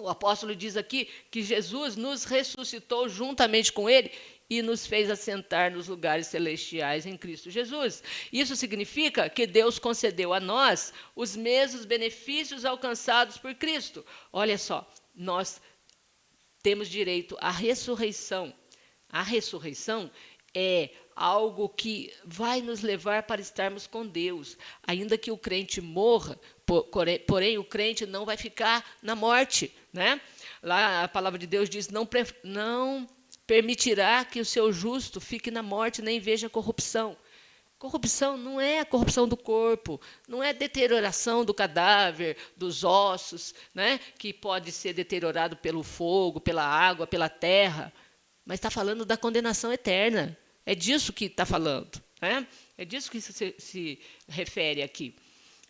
A: O apóstolo diz aqui que Jesus nos ressuscitou juntamente com ele e nos fez assentar nos lugares celestiais em Cristo Jesus. Isso significa que Deus concedeu a nós os mesmos benefícios alcançados por Cristo. Olha só, nós temos direito à ressurreição. A ressurreição é algo que vai nos levar para estarmos com Deus. Ainda que o crente morra, porém o crente não vai ficar na morte. Né? Lá a palavra de Deus diz: não permitirá que o seu justo fique na morte, nem veja corrupção. Corrupção não é a corrupção do corpo, não é deterioração do cadáver, dos ossos, né, que pode ser deteriorado pelo fogo, pela água, pela terra, mas está falando da condenação eterna. É disso que está falando. Né? É disso que isso se refere aqui.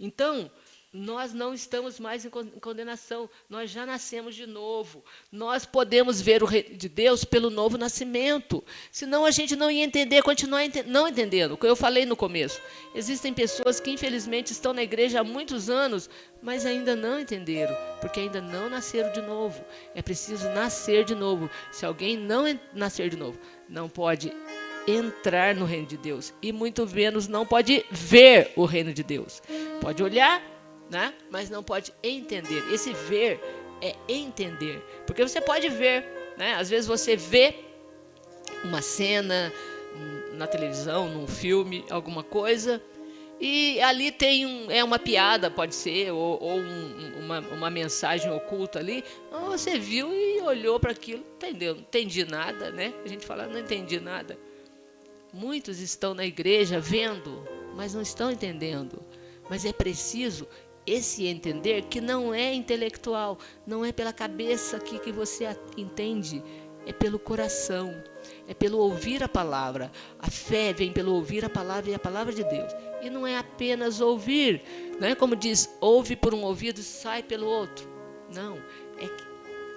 A: Então, nós não estamos mais em condenação, nós já nascemos de novo. Nós podemos ver o reino de Deus pelo novo nascimento. Senão a gente não ia entender, continuar não entendendo. O que eu falei no começo. Existem pessoas que infelizmente estão na igreja há muitos anos, mas ainda não entenderam, porque ainda não nasceram de novo. É preciso nascer de novo. Se alguém não nascer de novo, não pode entrar no reino de Deus. E muito menos não pode ver o reino de Deus. Pode olhar, né? Mas não pode entender. Esse ver é entender. Porque você pode ver, né? Às vezes você vê uma cena na televisão, num filme, alguma coisa, E ali tem uma piada, pode ser, ou uma mensagem oculta ali. Então, você viu e olhou para aquilo, entendeu? Não entendi nada, né? A gente fala, não entendi nada. Muitos estão na igreja vendo, mas não estão entendendo. Mas é preciso esse entender que não é intelectual, não é pela cabeça aqui que você entende, é pelo coração, é pelo ouvir a palavra. A fé vem pelo ouvir a palavra e a palavra de Deus. E não é apenas ouvir, não é como diz, ouve por um ouvido e sai pelo outro. Não, é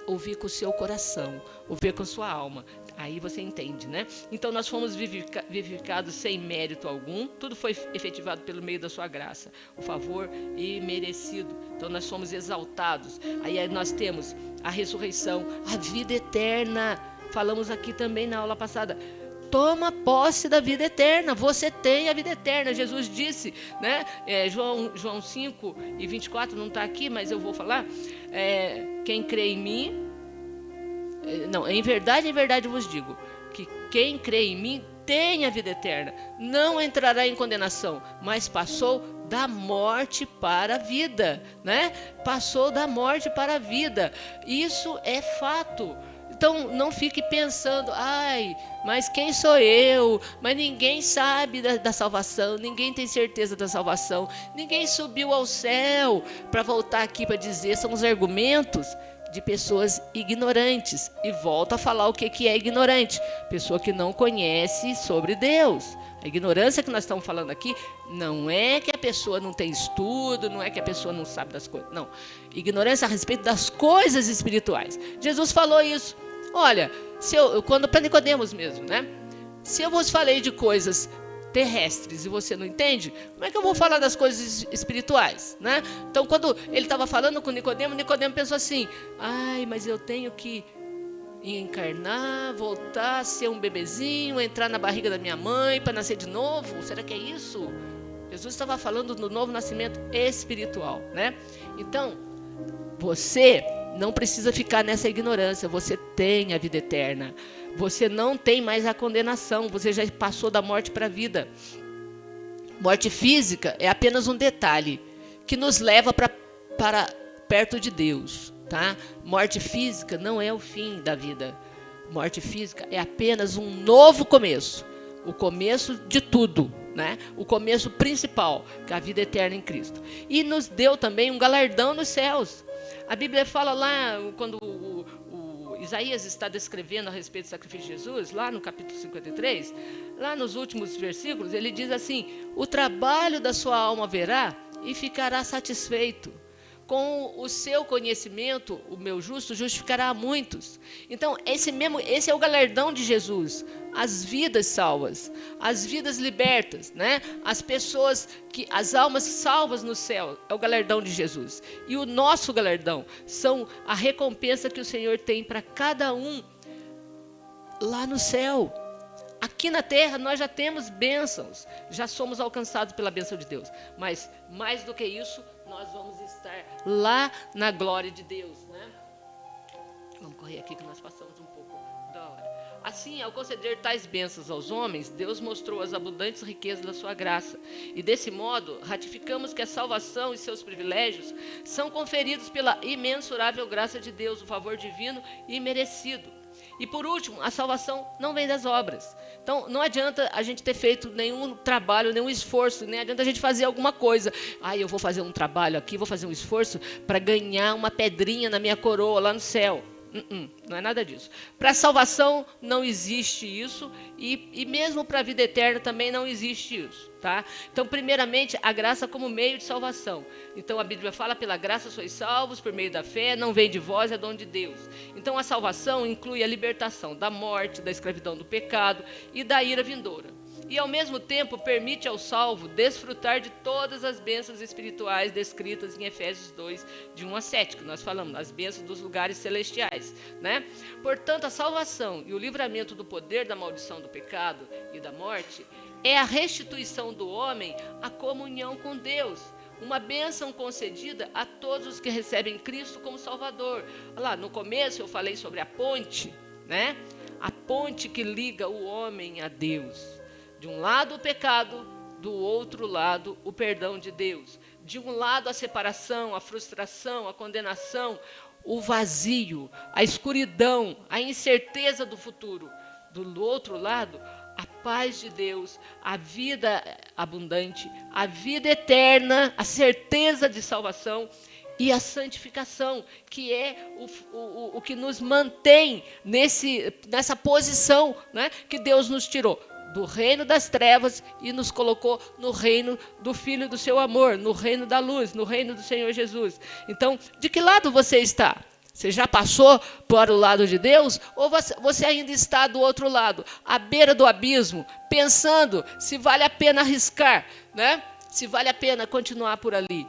A: ouvir com o seu coração, ouvir com a sua alma. Aí você entende, né? Então nós fomos vivificados sem mérito algum, tudo foi efetivado pelo meio da sua graça, o favor imerecido. Então nós fomos exaltados. Aí nós temos a ressurreição, a vida eterna. Falamos aqui também na aula passada. Toma posse da vida eterna, você tem a vida eterna. Jesus disse, né? João 5:24 não está aqui, mas eu vou falar. Quem crê em mim, não, em verdade vos digo, que quem crê em mim tem a vida eterna, não entrará em condenação, mas passou da morte para a vida, né? Passou da morte para a vida, isso é fato. Então não fique pensando, mas quem sou eu? Mas ninguém sabe da salvação, ninguém tem certeza da salvação, ninguém subiu ao céu para voltar aqui para dizer, são os argumentos de pessoas ignorantes. E volto a falar o que é ignorante. Pessoa que não conhece sobre Deus. A ignorância que nós estamos falando aqui não é que a pessoa não tem estudo, não é que a pessoa não sabe das coisas. Não. Ignorância a respeito das coisas espirituais. Jesus falou isso. Olha, quando para Nicodemos mesmo, né? Se eu vos falei de coisas terrestres e você não entende, como é que eu vou falar das coisas espirituais, né? Então, quando ele estava falando com Nicodemo pensou assim, mas eu tenho que encarnar, voltar a ser um bebezinho, entrar na barriga da minha mãe para nascer de novo? Será que é isso? Jesus estava falando do novo nascimento espiritual, né? Então, você não precisa ficar nessa ignorância, você tem a vida eterna. Você não tem mais a condenação, você já passou da morte para a vida. Morte física é apenas um detalhe que nos leva para perto de Deus, tá? Morte física não é o fim da vida. Morte física é apenas um novo começo, o começo de tudo, né? O começo principal, que é a vida eterna em Cristo. E nos deu também um galardão nos céus. A Bíblia fala lá, quando Isaías está descrevendo a respeito do sacrifício de Jesus, lá no capítulo 53, lá nos últimos versículos, ele diz assim, o trabalho da sua alma verá e ficará satisfeito. Com o seu conhecimento, o meu justo justificará a muitos. Então, esse é o galardão de Jesus. As vidas salvas, as vidas libertas, né? As almas salvas no céu, é o galardão de Jesus. E o nosso galardão são a recompensa que o Senhor tem para cada um lá no céu. Aqui na terra nós já temos bênçãos, já somos alcançados pela bênção de Deus. Mas mais do que isso, nós vamos estar lá na glória de Deus, né? Vamos correr aqui que nós passamos um pouco da hora. Assim, ao conceder tais bênçãos aos homens, Deus mostrou as abundantes riquezas da sua graça. E desse modo, ratificamos que a salvação e seus privilégios são conferidos pela imensurável graça de Deus, o favor divino e merecido. E por último, a salvação não vem das obras. Então, não adianta a gente ter feito nenhum trabalho, nenhum esforço, nem adianta a gente fazer alguma coisa. Eu vou fazer um trabalho aqui, vou fazer um esforço para ganhar uma pedrinha na minha coroa lá no céu. Não é nada disso. Para a salvação não existe isso e mesmo para a vida eterna também não existe isso, tá? Então, primeiramente, a graça como meio de salvação. Então, a Bíblia fala, pela graça sois salvos por meio da fé, não vem de vós, é dom de Deus. Então, a salvação inclui a libertação da morte, da escravidão do pecado e da ira vindoura. E, ao mesmo tempo, permite ao salvo desfrutar de todas as bênçãos espirituais descritas em Efésios 2, de 1 a 7, que nós falamos, as bênçãos dos lugares celestiais, né? Portanto, a salvação e o livramento do poder da maldição do pecado e da morte é a restituição do homem à comunhão com Deus, uma bênção concedida a todos os que recebem Cristo como Salvador. Lá no começo eu falei sobre a ponte, né? A ponte que liga o homem a Deus. De um lado o pecado, do outro lado o perdão de Deus. De um lado a separação, a frustração, a condenação, o vazio, a escuridão, a incerteza do futuro. Do outro lado, a paz de Deus, a vida abundante, a vida eterna, a certeza de salvação e a santificação, que é o que nos mantém nessa posição, né, que Deus nos tirou do reino das trevas e nos colocou no reino do Filho do seu amor, no reino da luz, no reino do Senhor Jesus. Então, de que lado você está? Você já passou para o lado de Deus ou você ainda está do outro lado, à beira do abismo, pensando se vale a pena arriscar, né? Se vale a pena continuar por ali?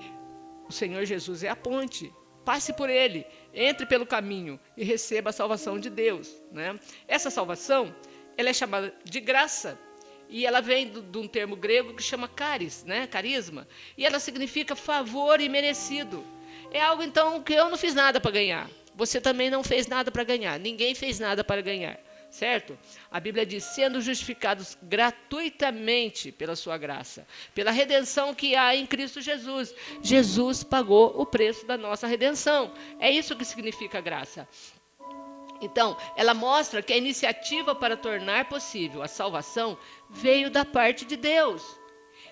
A: O Senhor Jesus é a ponte. Passe por ele, entre pelo caminho e receba a salvação de Deus, né? Essa salvação, ela é chamada de graça e ela vem de um termo grego que chama caris, né? Carisma, e ela significa favor imerecido. É algo, então, que eu não fiz nada para ganhar. Você também não fez nada para ganhar. Ninguém fez nada para ganhar, certo? A Bíblia diz, sendo justificados gratuitamente pela sua graça, pela redenção que há em Cristo Jesus. Jesus pagou o preço da nossa redenção. É isso que significa graça. Então, ela mostra que a iniciativa para tornar possível a salvação veio da parte de Deus.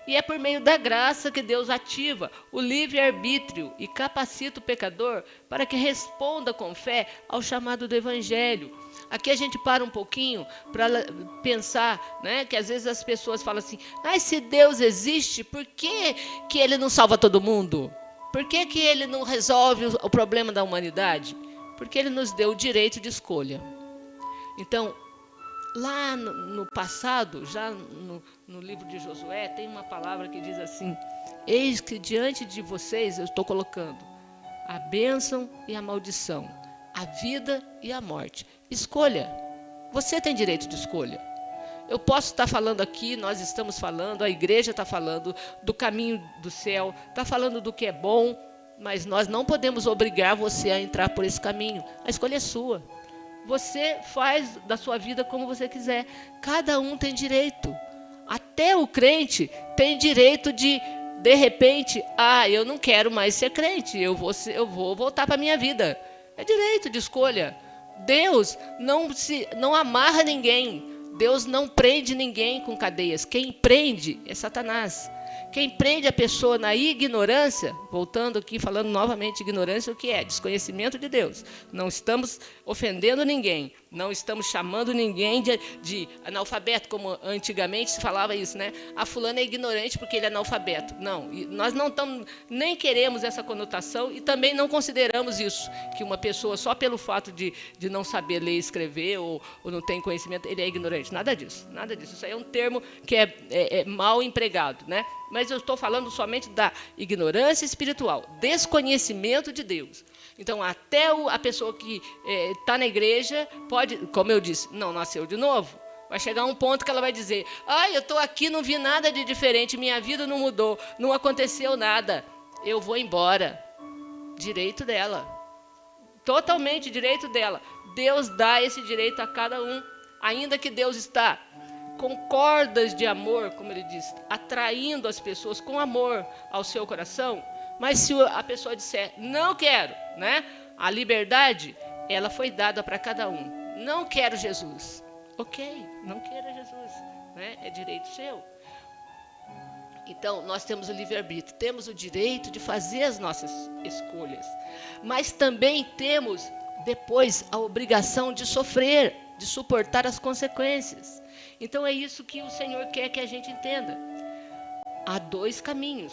A: E é por meio da graça que Deus ativa o livre-arbítrio e capacita o pecador para que responda com fé ao chamado do Evangelho. Aqui a gente para um pouquinho para pensar, né, que às vezes as pessoas falam assim, se Deus existe, por que Ele não salva todo mundo? Por que Ele não resolve o problema da humanidade? Porque Ele nos deu o direito de escolha. Então, lá no passado, já no livro de Josué, tem uma palavra que diz assim, eis que diante de vocês eu estou colocando a bênção e a maldição, a vida e a morte. Escolha. Você tem direito de escolha. Eu posso estar falando aqui, nós estamos falando, a igreja está falando do caminho do céu, está falando do que é bom, mas nós não podemos obrigar você a entrar por esse caminho. A escolha é sua. Você faz da sua vida como você quiser. Cada um tem direito. Até o crente tem direito de repente, eu não quero mais ser crente, eu vou voltar para a minha vida. É direito de escolha. Deus não amarra ninguém. Deus não prende ninguém com cadeias. Quem prende é Satanás. Quem prende a pessoa na ignorância, voltando aqui, falando novamente ignorância, o que é? Desconhecimento de Deus. Não estamos ofendendo ninguém, não estamos chamando ninguém de analfabeto, como antigamente se falava isso, né? A fulana é ignorante porque ele é analfabeto. Não, nós não nem queremos essa conotação e também não consideramos isso, que uma pessoa só pelo fato de não saber ler e escrever ou não tem conhecimento, ele é ignorante. Nada disso, nada disso. Isso aí é um termo que é mal empregado, né? Mas eu estou falando somente da ignorância espiritual, desconhecimento de Deus. Então, até a pessoa que está na igreja pode, como eu disse, não nasceu de novo. Vai chegar um ponto que ela vai dizer, eu estou aqui, não vi nada de diferente, minha vida não mudou, não aconteceu nada, eu vou embora. Direito dela. Totalmente direito dela. Deus dá esse direito a cada um, ainda que Deus está com cordas de amor, como ele diz, atraindo as pessoas com amor ao seu coração. Mas se a pessoa disser, não quero, né? A liberdade, ela foi dada para cada um. Não quero Jesus. Ok, não queira Jesus, né? É direito seu. Então, nós temos o livre-arbítrio, temos o direito de fazer as nossas escolhas. Mas também temos, depois, a obrigação de sofrer, de suportar as consequências. Então, é isso que o Senhor quer que a gente entenda. Há dois caminhos.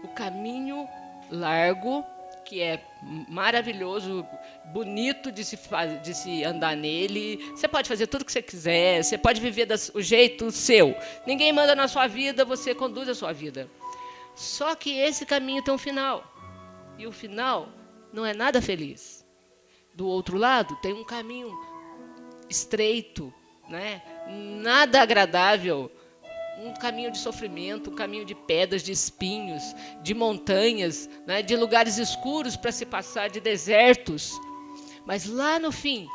A: O caminho largo, que é maravilhoso, bonito de se andar nele. Você pode fazer tudo o que você quiser, você pode viver do jeito seu. Ninguém manda na sua vida, você conduz a sua vida. Só que esse caminho tem um final. E o final não é nada feliz. Do outro lado, tem um caminho estreito, né? Nada agradável, um caminho de sofrimento, um caminho de pedras, de espinhos, de montanhas, né? De lugares escuros para se passar, de desertos. Mas lá no fim,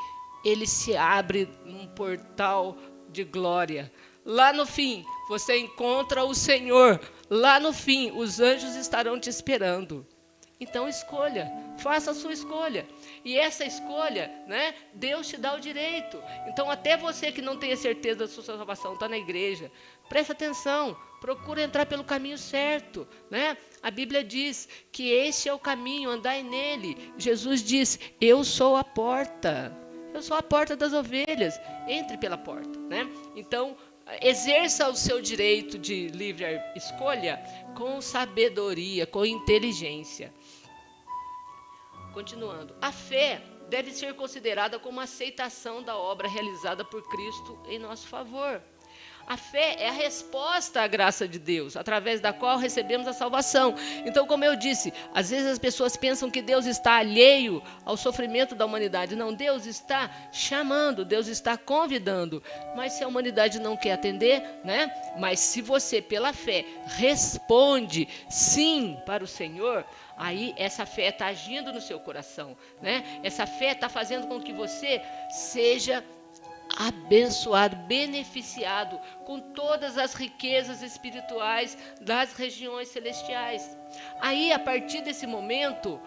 A: ele se abre num portal de glória. Lá no fim, você encontra o Senhor. Lá no fim, os anjos estarão te esperando. Então escolha, faça a sua escolha. E essa escolha, né, Deus te dá o direito. Então até você que não tem a certeza da sua salvação, está na igreja, presta atenção, procura entrar pelo caminho certo, né? A Bíblia diz que este é o caminho, andai nele. Jesus diz, eu sou a porta. Eu sou a porta das ovelhas, entre pela porta, né? Então, exerça o seu direito de livre escolha com sabedoria, com inteligência. Continuando, a fé deve ser considerada como aceitação da obra realizada por Cristo em nosso favor. A fé é a resposta à graça de Deus, através da qual recebemos a salvação. Então, como eu disse, às vezes as pessoas pensam que Deus está alheio ao sofrimento da humanidade. Não, Deus está chamando, Deus está convidando. Mas se a humanidade não quer atender, né? Mas se você, pela fé, responde sim para o Senhor, aí essa fé está agindo no seu coração, né? Essa fé está fazendo com que você seja abençoado, beneficiado com todas as riquezas espirituais das regiões celestiais. Aí, a partir desse momento,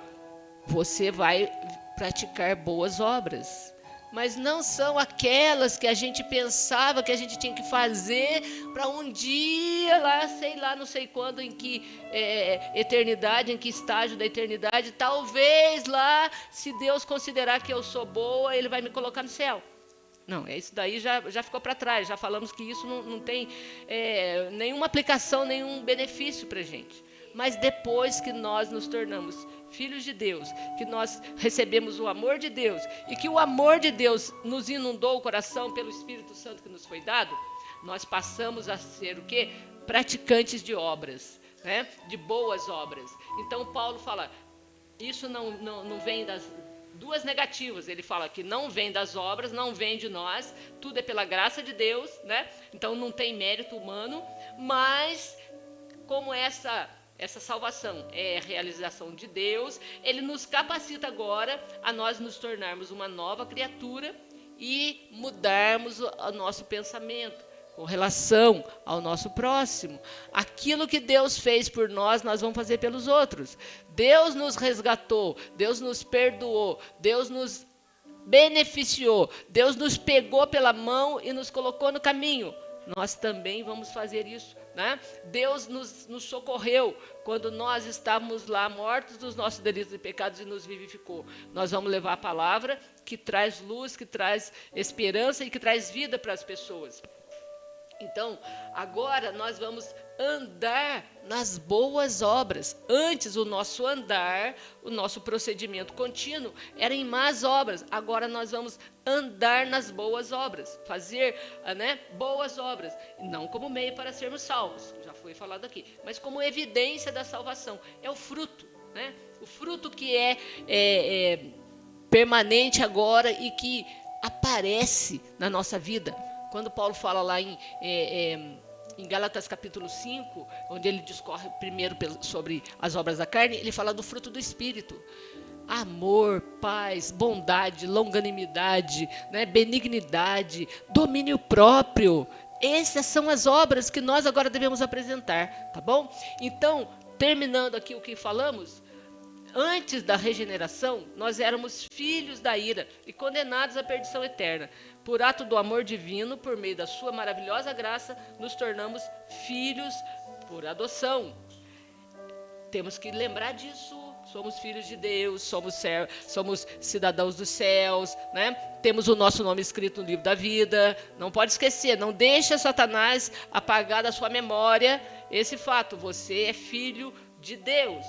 A: você vai praticar boas obras. Mas não são aquelas que a gente pensava que a gente tinha que fazer para um dia lá, sei lá, não sei quando, em que eternidade, em que estágio da eternidade, talvez lá, se Deus considerar que eu sou boa, Ele vai me colocar no céu. Não, isso daí já ficou para trás, já falamos que isso não tem nenhuma aplicação, nenhum benefício para a gente. Mas depois que nós nos tornamos filhos de Deus, que nós recebemos o amor de Deus, e que o amor de Deus nos inundou o coração pelo Espírito Santo que nos foi dado, nós passamos a ser o quê? Praticantes de obras, né? De boas obras. Então Paulo fala, isso não vem das... duas negativas, ele fala que não vem das obras, não vem de nós, tudo é pela graça de Deus, né? Então não tem mérito humano, mas como essa salvação é a realização de Deus, Ele nos capacita agora a nós nos tornarmos uma nova criatura e mudarmos o nosso pensamento com relação ao nosso próximo. Aquilo que Deus fez por nós, nós vamos fazer pelos outros. Deus nos resgatou, Deus nos perdoou, Deus nos beneficiou, Deus nos pegou pela mão e nos colocou no caminho. Nós também vamos fazer isso, né? Deus nos socorreu quando nós estávamos lá mortos dos nossos delitos e pecados e nos vivificou. Nós vamos levar a palavra que traz luz, que traz esperança e que traz vida para as pessoas. Então, agora nós vamos andar nas boas obras. Antes, o nosso andar, o nosso procedimento contínuo era em más obras. Agora nós vamos andar nas boas obras, fazer, né, boas obras. Não como meio para sermos salvos, já foi falado aqui, mas como evidência da salvação. É o fruto, né? O fruto que é permanente agora e que aparece na nossa vida. Quando Paulo fala lá em Gálatas capítulo 5, onde ele discorre primeiro sobre as obras da carne, ele fala do fruto do Espírito. Amor, paz, bondade, longanimidade, né, benignidade, domínio próprio. Essas são as obras que nós agora devemos apresentar, tá bom? Então, terminando aqui o que falamos, antes da regeneração, nós éramos filhos da ira e condenados à perdição eterna. Por ato do amor divino, por meio da sua maravilhosa graça, nos tornamos filhos por adoção. Temos que lembrar disso. Somos filhos de Deus, somos cidadãos dos céus, né? Temos o nosso nome escrito no livro da vida. Não pode esquecer, não deixa Satanás apagar da sua memória esse fato. Você é filho de Deus.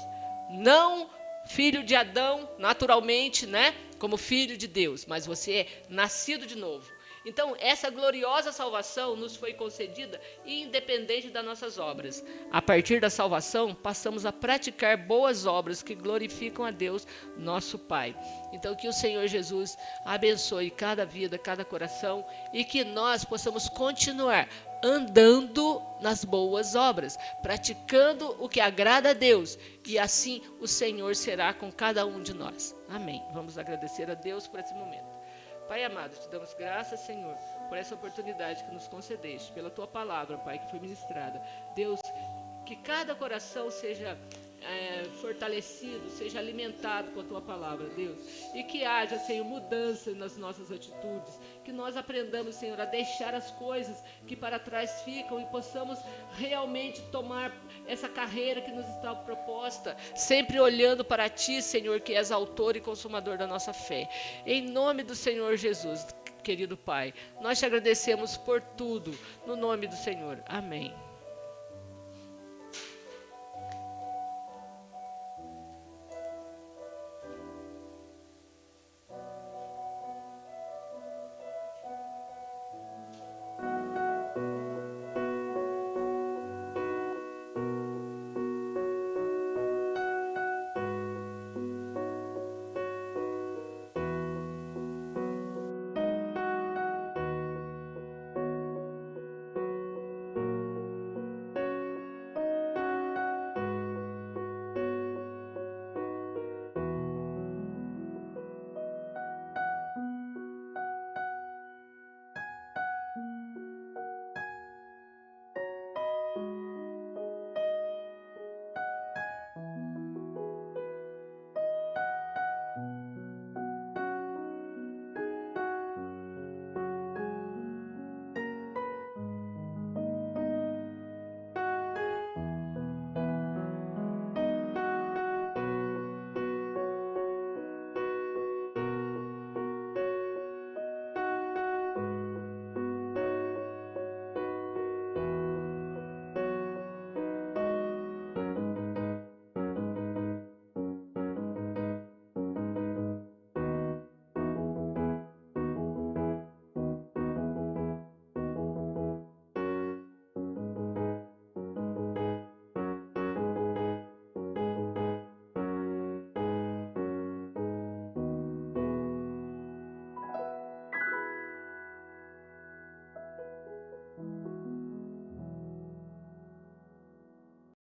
A: Não filho de Adão, naturalmente, né? Como filho de Deus, mas você é nascido de novo. Então, essa gloriosa salvação nos foi concedida independente das nossas obras. A partir da salvação, passamos a praticar boas obras que glorificam a Deus, nosso Pai. Então, que o Senhor Jesus abençoe cada vida, cada coração e que nós possamos continuar andando nas boas obras, praticando o que agrada a Deus, e assim o Senhor será com cada um de nós. Amém. Vamos agradecer a Deus por esse momento. Pai amado, te damos graças, Senhor, por essa oportunidade que nos concedeste, pela tua palavra, Pai, que foi ministrada. Deus, que cada coração seja fortalecido, seja alimentado com a tua palavra, Deus, e que haja, Senhor, mudança nas nossas atitudes, que nós aprendamos, Senhor, a deixar as coisas que para trás ficam e possamos realmente tomar essa carreira que nos está proposta, sempre olhando para ti, Senhor, que és autor e consumador da nossa fé. Em nome do Senhor Jesus, querido Pai, nós te agradecemos por tudo, no nome do Senhor. Amém.